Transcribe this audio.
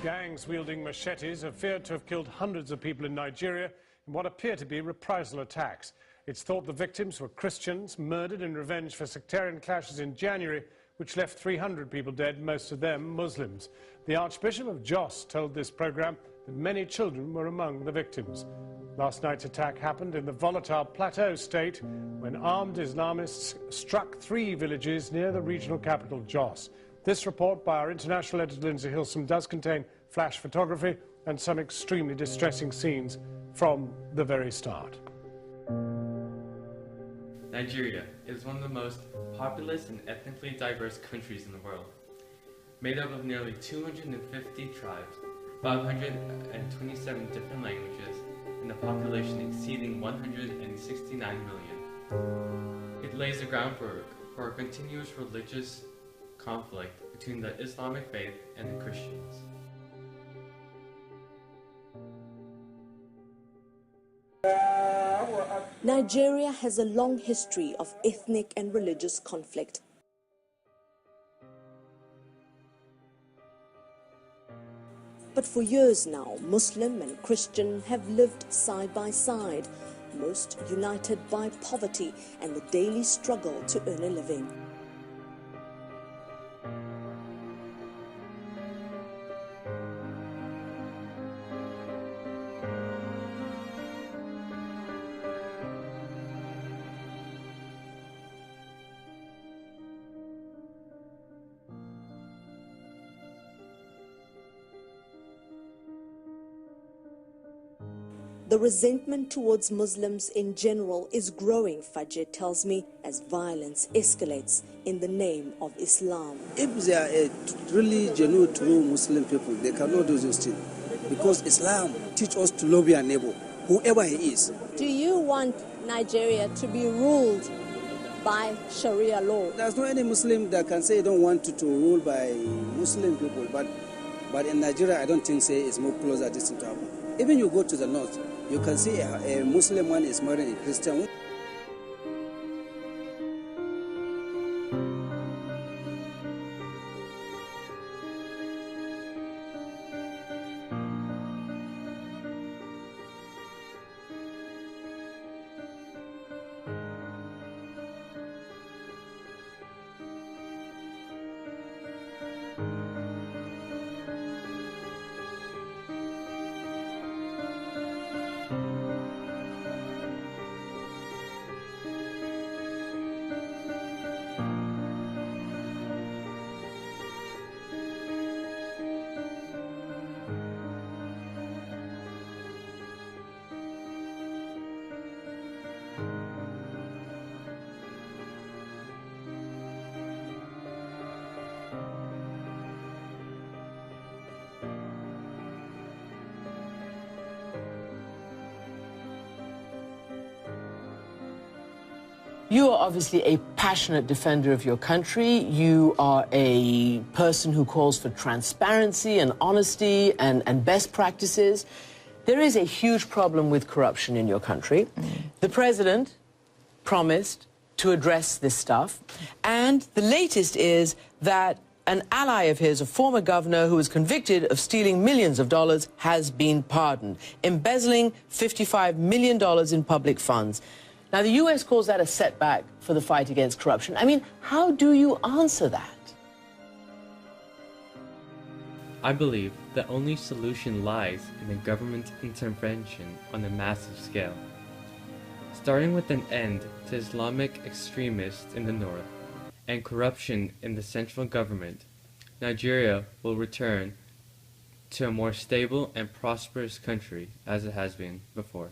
Gangs wielding machetes are feared to have killed hundreds of people in Nigeria in what appear to be reprisal attacks. It's thought the victims were Christians murdered in revenge for sectarian clashes in January, which left 300 people dead, most of them Muslims. The Archbishop of Jos told this programme that many children were among the victims. Last night's attack happened in the volatile Plateau state when armed Islamists struck 3 villages near the regional capital, Jos. This report by our international editor Lindsay Hilsum does contain flash photography and some extremely distressing scenes from the very start. Nigeria is one of the most populous and ethnically diverse countries in the world. Made up of nearly 250 tribes, 527 different languages, and a population exceeding 169 million. It lays the groundwork for a continuous religious conflict between the Islamic faith and the Christians. Nigeria has a long history of ethnic and religious conflict. But for years now, Muslim and Christian have lived side by side, most united by poverty and the daily struggle to earn a living. The resentment towards Muslims in general is growing, Fajr tells me, as violence escalates in the name of Islam. If they are a really genuine, true Muslim people, they cannot do those things. Because Islam teaches us to love your neighbor, whoever he is. Do you want Nigeria to be ruled by Sharia law? There's no any Muslim that can say they don't want to rule by Muslim people. But in Nigeria, I don't think it's more closer this thing to happen. Even you go to the north, you can see a Muslim one is marrying a Christian. You are obviously a passionate defender of your country. You are a person who calls for transparency and honesty and best practices. There is a huge problem with corruption in your country. The president promised to address this stuff. And the latest is that an ally of his, a former governor who was convicted of stealing millions of dollars, has been pardoned, embezzling $55 million in public funds. Now, the U.S. calls that a setback for the fight against corruption. I mean, how do you answer that? I believe the only solution lies in a government intervention on a massive scale, starting with an end to Islamic extremists in the north and corruption in the central government. Nigeria will return to a more stable and prosperous country as it has been before.